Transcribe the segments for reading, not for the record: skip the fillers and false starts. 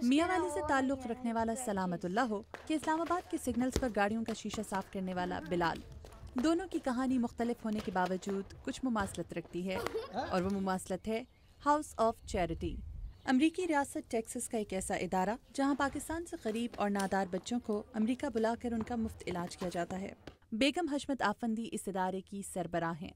میاں والی سے تعلق رکھنے والا سلامت اللہ ہو کہ اسلام آباد کے سگنلز پر گاڑیوں کا شیشہ صاف کرنے والا بلال، دونوں کی کہانی مختلف ہونے کے باوجود کچھ مماثلت رکھتی ہے، اور وہ مماثلت ہے ہاؤس آف چیریٹی، امریکی ریاست ٹیکساس کا ایک ایسا ادارہ جہاں پاکستان سے غریب اور نادار بچوں کو امریکہ بلا کر ان کا مفت علاج کیا جاتا ہے۔ بیگم حشمت آفندی اس ادارے کی سربراہ ہیں۔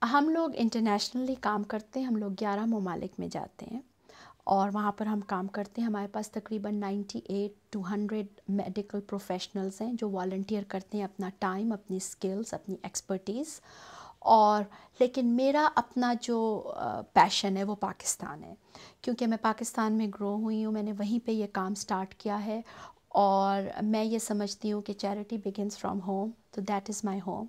ہم لوگ انٹرنیشنلی کام کرتے ہیں، ہم لوگ 11 ممالک میں جاتے ہیں اور وہاں پر ہم کام کرتے ہیں۔ ہمارے پاس تقریباً 98 to 100 میڈیکل پروفیشنلز ہیں جو والنٹیئر کرتے ہیں اپنا ٹائم، اپنی سکلز، اپنی ایکسپرٹیز، اور لیکن میرا اپنا جو پیشن ہے وہ پاکستان ہے، کیونکہ میں پاکستان میں گرو ہوئی ہوں، میں نے وہیں پہ یہ کام سٹارٹ کیا ہے، اور میں یہ سمجھتی ہوں کہ چیریٹی بگنز فرام ہوم، تو دیٹ از مائی ہوم،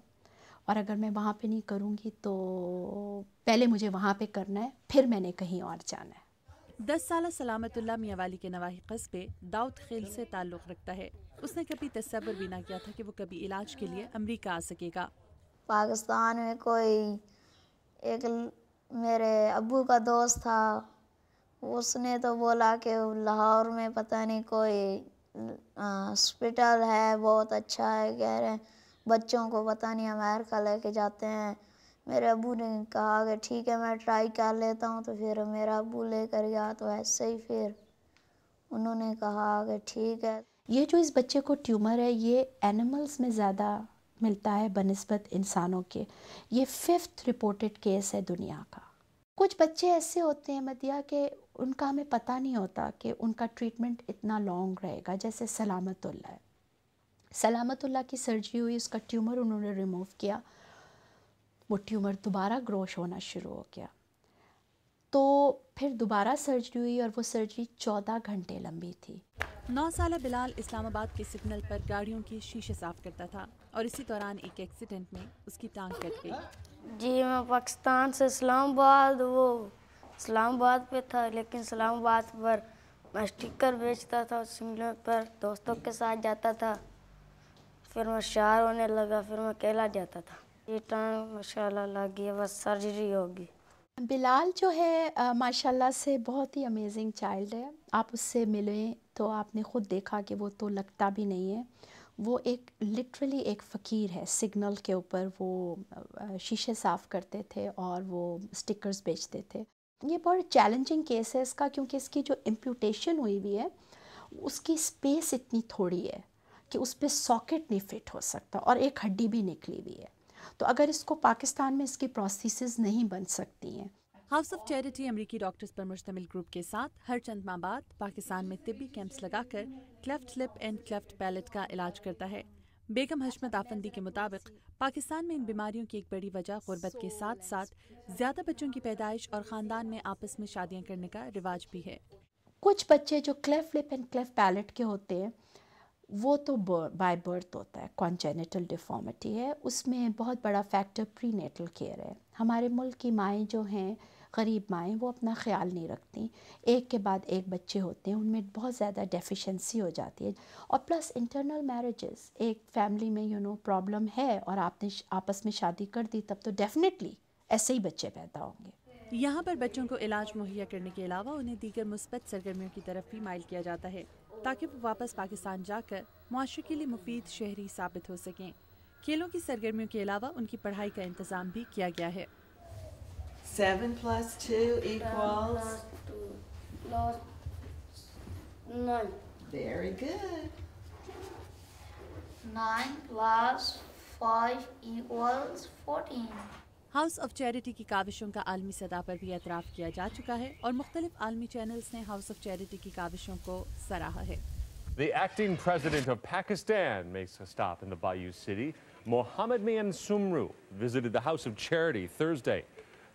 اور اگر میں وہاں پہ نہیں کروں گی تو پہلے مجھے وہاں پہ کرنا ہے، پھر میں نے کہیں اور جانا ہے۔ 10 سالہ سلامت اللہ میاں والی کے نواحی قصبے داؤد خیل سے تعلق رکھتا ہے۔ اس نے کبھی تصور بھی نہ کیا تھا کہ وہ کبھی علاج کے لیے امریکہ آ سکے گا۔ پاکستان میں کوئی ایک میرے ابو کا دوست تھا، اس نے تو بولا کہ لاہور میں پتہ نہیں کوئی ہاسپٹل ہے بہت اچھا ہے، کہہ رہے ہیں بچوں کو پتہ نہیں امریکہ لے کے جاتے ہیں۔ میرے ابو نے کہا کہ ٹھیک ہے میں ٹرائی کر لیتا ہوں، تو پھر میرا ابو لے کر گیا، تو ایسے ہی پھر انہوں نے کہا کہ ٹھیک ہے۔ یہ جو اس بچے کو ٹیومر ہے یہ اینیملز میں زیادہ ملتا ہے بنسبت انسانوں کے، یہ 5th رپورٹڈ کیس ہے دنیا کا۔ کچھ بچے ایسے ہوتے ہیں مدیہ کہ ان کا ہمیں پتہ نہیں ہوتا کہ ان کا ٹریٹمنٹ اتنا لانگ رہے گا، جیسے سلامت اللہ ہے۔ سلامت اللہ کی سرجری ہوئی، اس کا ٹیومر انہوں نے ریموو کیا، وہ ٹیومر دوبارہ گروش ہونا شروع ہو گیا، تو پھر دوبارہ سرجری ہوئی، اور وہ سرجری 14 گھنٹے لمبی تھی۔ 9 سالہ بلال اسلام آباد کے سگنل پر گاڑیوں کی شیشے صاف کرتا تھا، اور اسی دوران ایک ایکسیڈنٹ میں اس کی ٹانگ کٹ گئی۔ جی میں پاکستان سے اسلام آباد پہ تھا، لیکن اسلام آباد پر میں اسٹیکر بیچتا تھا، سگنل پر دوستوں کے ساتھ جاتا تھا، پھر میں شار ہونے لگا، پھر میں اکیلا جاتا تھا۔ یہ ٹانگ ماشاءاللہ لگ گئی، بس سرجری ہوگی۔ بلال جو ہے ماشاءاللہ سے بہت ہی امیزنگ چائلڈ ہے، آپ اس سے ملیں تو آپ نے خود دیکھا کہ وہ تو لگتا بھی نہیں ہے، وہ ایک لٹرلی ایک فقیر ہے۔ سگنل کے اوپر وہ شیشے صاف کرتے تھے اور وہ سٹکرز بیچتے تھے۔ یہ بہت چیلنجنگ کیس ہے اس کا، کیونکہ اس کی جو امپیوٹیشن ہوئی ہوئی ہے اس کی سپیس اتنی تھوڑی ہے کہ اس پہ ساکٹ نہیں فٹ ہو سکتا، اور ایک ہڈی بھی نکلی ہوئی ہے، تو اگر اس کو پاکستان میں اس کی پروسیسز نہیں بن سکتی ہیں۔ ہاؤس آف چیریٹی امریکی ڈاکٹرز پر مشتمل گروپ کے ساتھ ہر چند ماہ بعد پاکستان میں طبی کیمپس لگا کر cleft lip and cleft palate کا علاج کرتا ہے۔ بیگم حشمت آفندی کے مطابق پاکستان میں ان بیماریوں کی ایک بڑی وجہ غربت کے ساتھ ساتھ زیادہ بچوں کی پیدائش اور خاندان میں آپس میں شادیاں کرنے کا رواج بھی ہے۔ کچھ بچے جو cleft lip and cleft palate کے ہوتے ہیں وہ تو بائی برتھ ہوتا ہے، کانجینیٹل ڈیفارمیٹی ہے، اس میں بہت بڑا فیکٹر پری نیٹل کیئر ہے۔ ہمارے ملک کی مائیں جو ہیں، غریب مائیں، وہ اپنا خیال نہیں رکھتی، ایک کے بعد ایک بچے ہوتے ہیں، ان میں بہت زیادہ ڈیفیشنسی ہو جاتی ہے، اور پلس انٹرنل میرجز، ایک فیملی میں پرابلم ہے اور آپ نے آپس میں شادی کر دی، تب تو ڈیفینیٹلی ایسے ہی بچے پیدا ہوں گے۔ یہاں پر بچوں کو علاج مہیا کرنے کے علاوہ انہیں دیگر مثبت سرگرمیوں کی طرف بھی مائل کیا جاتا ہے تاکہ وہ واپس پاکستان جا کر معاشرے کے لیے مفید شہری ثابت ہو سکیں۔ کھیلوں کی سرگرمیوں کے علاوہ ان کی پڑھائی کا انتظام بھی کیا گیا ہے۔ 7 + 2 equals 9 very good. 9 + 5 = 14۔ House of charity کی کاوشوں کا عالمی سطح پر بھی اعتراف کیا جا چکا ہے، اور مختلف عالمی چینلز نے ہاؤس آف چیریٹی کی کاوشوں کو سراہا ہے۔ The acting president of Pakistan makes a stop in the Bayou City. Mohammed Mian Sumru visited the House of Charity Thursday.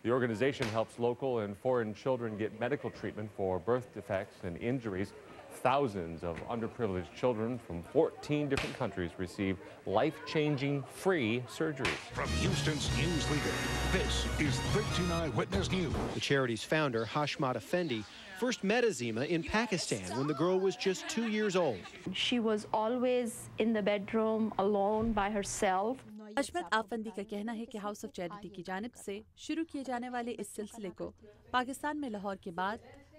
The organization helps local and foreign children get medical treatment for birth defects and injuries. Thousands of underprivileged children from 14 different countries receive life-changing free surgeries. From Houston's news leader, this is 13 Eyewitness News. The charity's founder, Hashmat Effendi, first met Azima in Pakistan when the girl was just 2 years old. She was always in the bedroom alone by herself. حشمت آفندی کا کہنا ہے کہ house of charity کی جانب سے شروع کیے جانے والے اس سلسلے کو پاکستان میں لاہور کے بعد